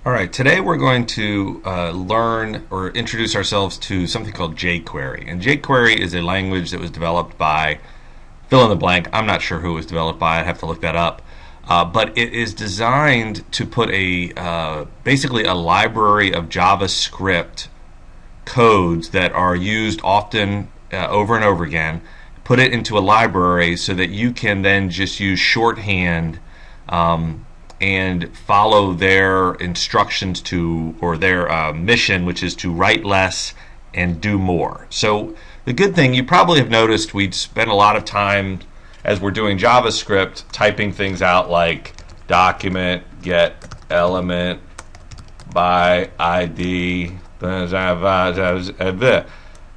All right, today we're going to learn or introduce ourselves to something called Jquery. And Jquery is a language that was developed by fill in the blank. I'm not sure who it was developed by. I'd have to look that up. But it is designed to put basically a library of JavaScript codes that are used often over and over again, put it into a library so that you can then just use shorthand and follow their instructions or their mission, which is to write less and do more. So the good thing, you probably have noticed we spend a lot of time as we're doing JavaScript typing things out like document get element by ID.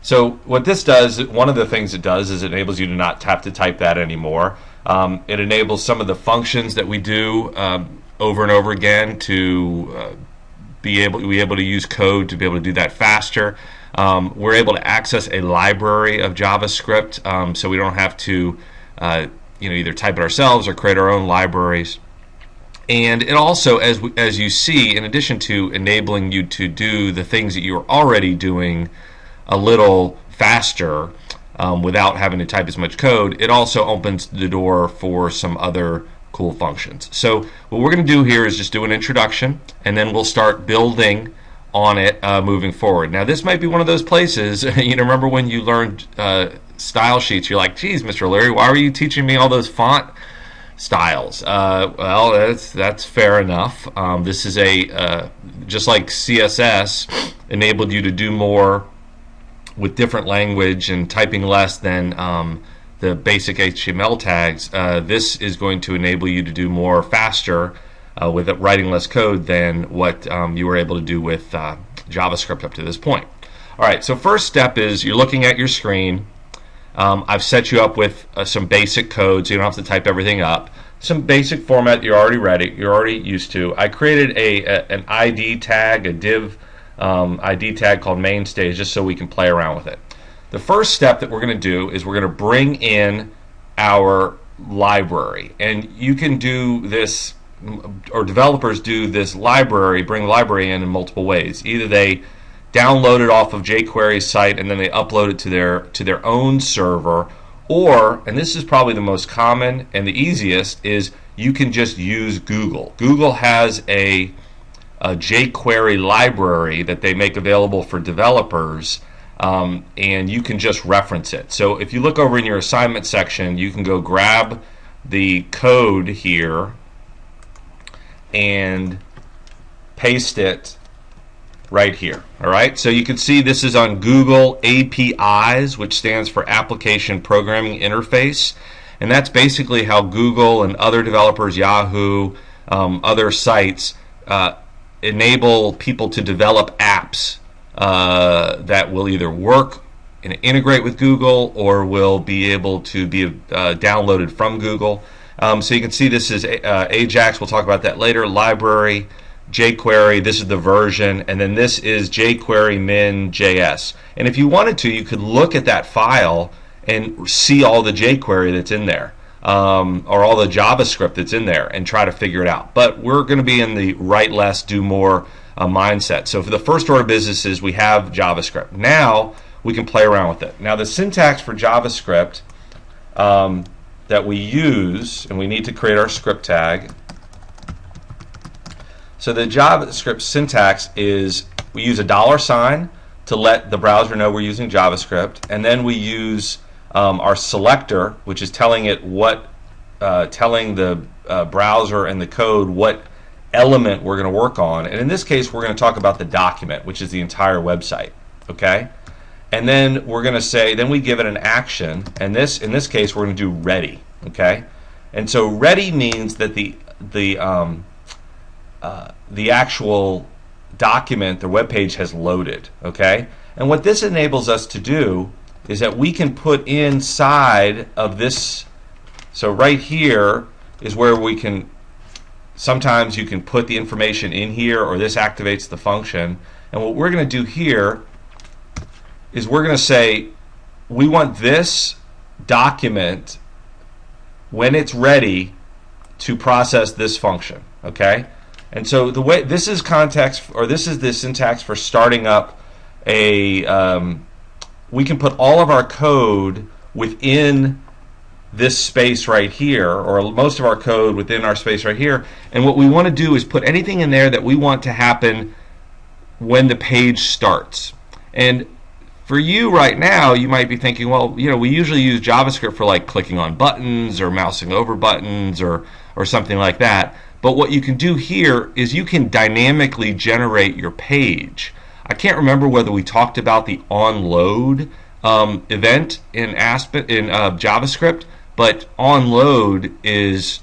So what this does, one of the things it does is it enables you to not have to type that anymore. It enables some of the functions that we do over and over again to be able to use code to be able to do that faster. We're able to access a library of JavaScript, so we don't have to either type it ourselves or create our own libraries. And it also, as you see, in addition to enabling you to do the things that you're already doing a little faster without having to type as much code, it also opens the door for some other cool functions. So what we're going to do here is just do an introduction, and then we'll start building on it moving forward. Now, this might be one of those places, remember when you learned style sheets, you're like, geez, Mr. O'Leary, why were you teaching me all those font styles? Well, that's fair enough. This is just like CSS enabled you to do more with different language and typing less than the basic HTML tags. This is going to enable you to do more faster with writing less code than what you were able to do with JavaScript up to this point. All right, so first step is you're looking at your screen. I've set you up with some basic code, so you don't have to type everything up. Some basic format you're already used to. I created an ID tag, a div ID tag called mainstays, just so we can play around with it. The first step that we're going to do is we're going to bring in our library, and you can do this, or developers do this library, bring the library in multiple ways. Either they download it off of Jquery's site and then they upload it to their own server, or, and this is probably the most common and the easiest, is you can just use Google. Google has a Jquery library that they make available for developers, and you can just reference it. So if you look over in your assignment section, you can go grab the code here and paste it right here. All right, so you can see this is on Google APIs, which stands for Application Programming Interface, and that's basically how Google and other developers, Yahoo, other sites, enable people to develop apps that will either work and integrate with Google or will be able to be downloaded from Google. So you can see this is Ajax, we'll talk about that later, library, Jquery, this is the version, and then this is Jquery min.js. And if you wanted to, you could look at that file and see all the Jquery that's in there, or all the JavaScript that's in there, and try to figure it out. But we're going to be in the write less, do more mindset. So for the first order of business is we have JavaScript. Now we can play around with it. Now the syntax for JavaScript that we use, and we need to create our script tag. So the JavaScript syntax is we use a $sign to let the browser know we're using JavaScript, and then we use our selector, which is telling it telling the browser and the code what element we're going to work on. And in this case, we're going to talk about the document, which is the entire website. Okay, and then we're going to say, then we give it an action, and in this case, we're going to do ready. Okay, and so ready means that the actual document, the web page, has loaded. Okay, and what this enables us to do is that we can put inside of this. So right here is where we can. Sometimes you can put the information in here, or this activates the function. And what we're going to do here is we're going to say we want this document, when it's ready, to process this function. Okay, And so the way this is context, or this is the syntax for starting up a. We can put all of our code within this space right here, or most of our code within our space right here. And what we want to do is put anything in there that we want to happen when the page starts. And for you right now, you might be thinking, well, we usually use JavaScript for like clicking on buttons or mousing over buttons or something like that. But what you can do here is you can dynamically generate your page. I can't remember whether we talked about the onload event in JavaScript, but onload is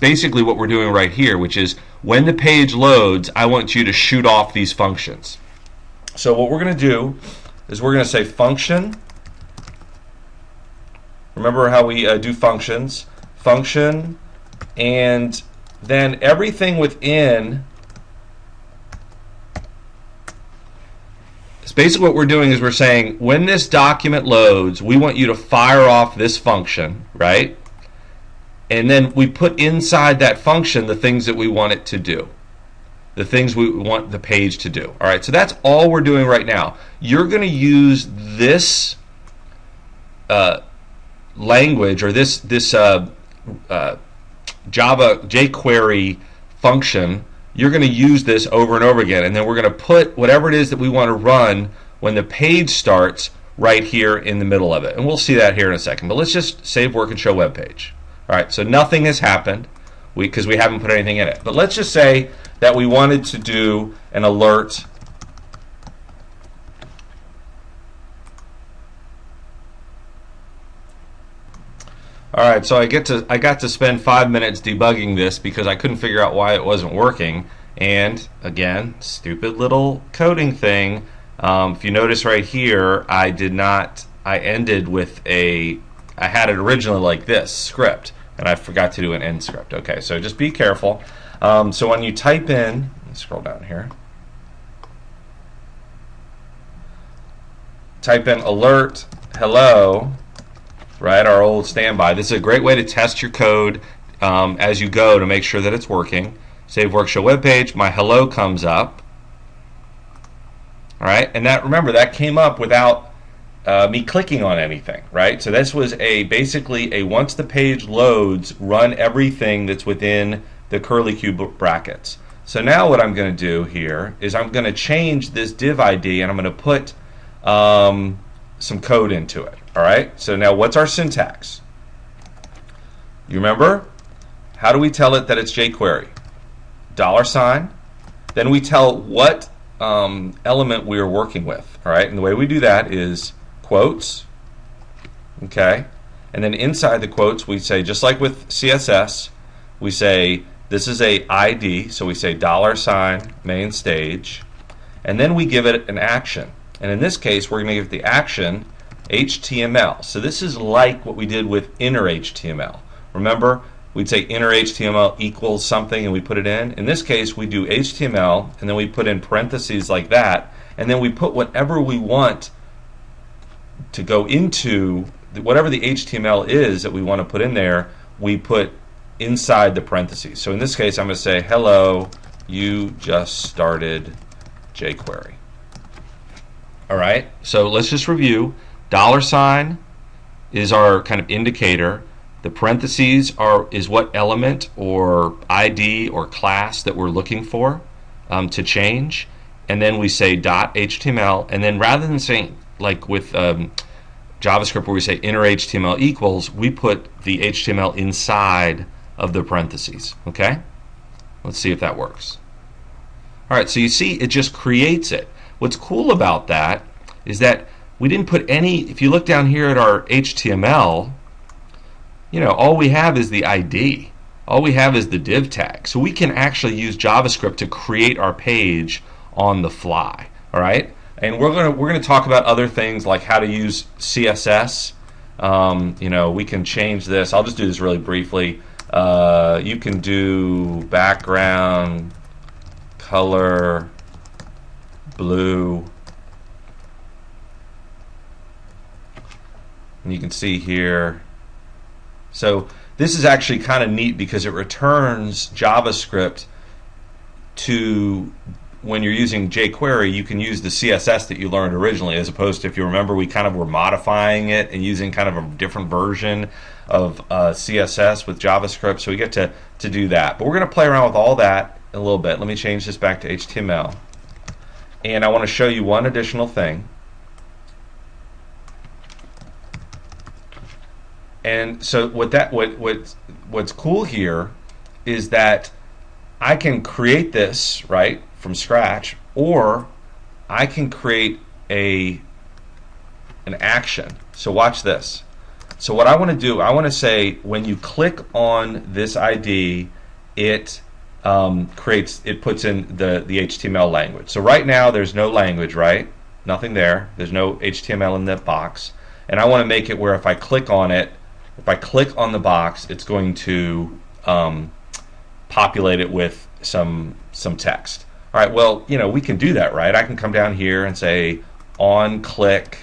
basically what we're doing right here, which is when the page loads, I want you to shoot off these functions. So what we're going to do is we're going to say function. Remember how we do functions. Function, and then everything within. So basically what we're doing is we're saying when this document loads, we want you to fire off this function, right? And then we put inside that function the things that we want it to do, the things we want the page to do. All right, so that's all we're doing right now. You're going to use this language, or this Java Jquery function. You're going to use this over and over again, and then we're going to put whatever it is that we want to run when the page starts right here in the middle of it. And we'll see that here in a second. But let's just save work and show web page. All right, so nothing has happened because we haven't put anything in it. But let's just say that we wanted to do an alert. All right, so I got to spend 5 minutes debugging this because I couldn't figure out why it wasn't working. And again, stupid little coding thing. If you notice right here, I ended with I had it originally like this script, and I forgot to do an end script. Okay, so just be careful. So when you type in, let's scroll down here. Type in alert hello. Right, our old standby. This is a great way to test your code as you go to make sure that it's working. Save work, show web page. My hello comes up. All right, and remember that came up without me clicking on anything. Right, so this was basically a once the page loads, run everything that's within the curly cube brackets. So now what I'm going to do here is I'm going to change this div ID, and I'm going to put some code into it. All right, so now what's our syntax? You remember? How do we tell it that it's Jquery? $. Then we tell what element we are working with. All right, and the way we do that is quotes. Okay, and then inside the quotes we say, just like with CSS, we say this is a ID, so we say $ main stage, and then we give it an action. And in this case, we're going to give it the action HTML. So this is like what we did with inner HTML. Remember, we'd say inner HTML equals something and we put it in. In this case, we do HTML and then we put in parentheses like that, and then we put whatever we want to go into, whatever the HTML is that we want to put in there, we put inside the parentheses. So in this case, I'm going to say, hello, you just started Jquery. All right, so let's just review. $ is our kind of indicator. The parentheses is what element or ID or class that we're looking for to change. And then we say .html. And then rather than saying, like with JavaScript where we say inner HTML equals, we put the HTML inside of the parentheses. Okay? Let's see if that works. All right, so you see it just creates it. What's cool about that is that we didn't put any, if you look down here at our HTML, all we have is the ID. All we have is the div tag. So we can actually use JavaScript to create our page on the fly. All right? And we're gonna talk about other things like how to use CSS. We can change this. I'll just do this really briefly. You can do background color blue. And you can see here. So this is actually kind of neat because it returns JavaScript to, when you're using Jquery, you can use the CSS that you learned originally, as opposed to, if you remember, we kind of were modifying it and using kind of a different version of CSS with JavaScript. So we get to do that. But we're going to play around with all that a little bit. Let me change this back to HTML. And I want to show you one additional thing. And so what's cool here is that I can create this, right, from scratch, or I can create an action. So watch this. So what I want to do, I want to say when you click on this ID, it puts in the HTML language. So right now there's no language, right? Nothing there. There's no HTML in that box. And I want to make it where if I click on it, if I click on the box, it's going to populate it with some text. All right, well, we can do that, right? I can come down here and say on click,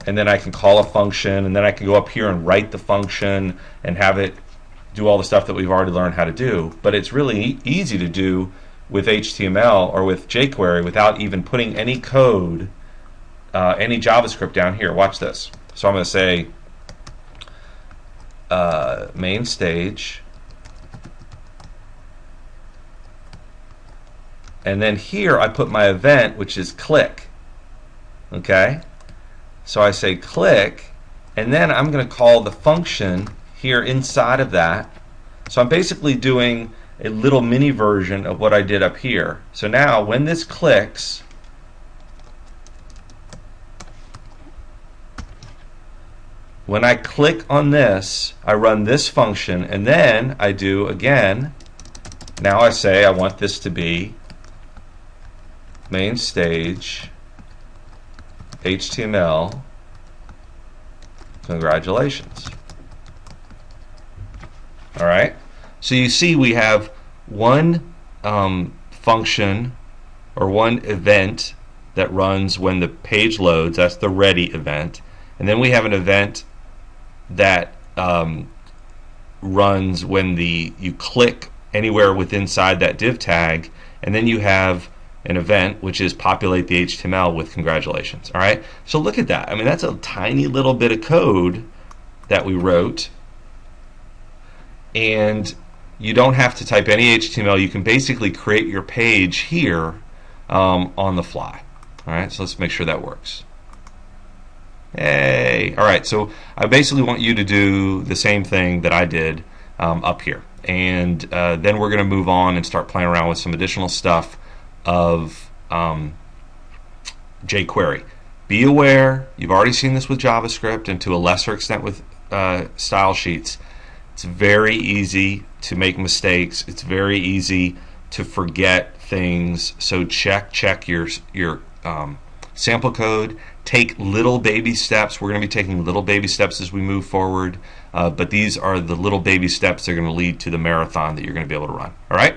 and then I can call a function, and then I can go up here and write the function and have it do all the stuff that we've already learned how to do. But it's really easy to do with HTML or with Jquery without even putting any code, any JavaScript down here. Watch this. So I'm going to say main stage, and then here I put my event, which is click. Okay, so I say click, and then I'm going to call the function here inside of that. So I'm basically doing a little mini version of what I did up here. So now when this clicks, when I click on this, I run this function, and then I do again. Now I say I want this to be main stage HTML, congratulations. All right, so you see we have one function or one event that runs when the page loads. That's the ready event. And then we have an event that runs when you click anywhere within inside that div tag, and then you have an event which is populate the HTML with congratulations. All right, so look at that. I mean, that's a tiny little bit of code that we wrote, and you don't have to type any HTML. You can basically create your page here on the fly. All right, so let's make sure that works. Hey, all right, so I basically want you to do the same thing that I did up here, and then we're going to move on and start playing around with some additional stuff of Jquery. Be aware, you've already seen this with JavaScript and to a lesser extent with style sheets. It's very easy to make mistakes. It's very easy to forget things. So check your sample code. Take little baby steps. We're going to be taking little baby steps as we move forward, but these are the little baby steps that are going to lead to the marathon that you're going to be able to run. All right?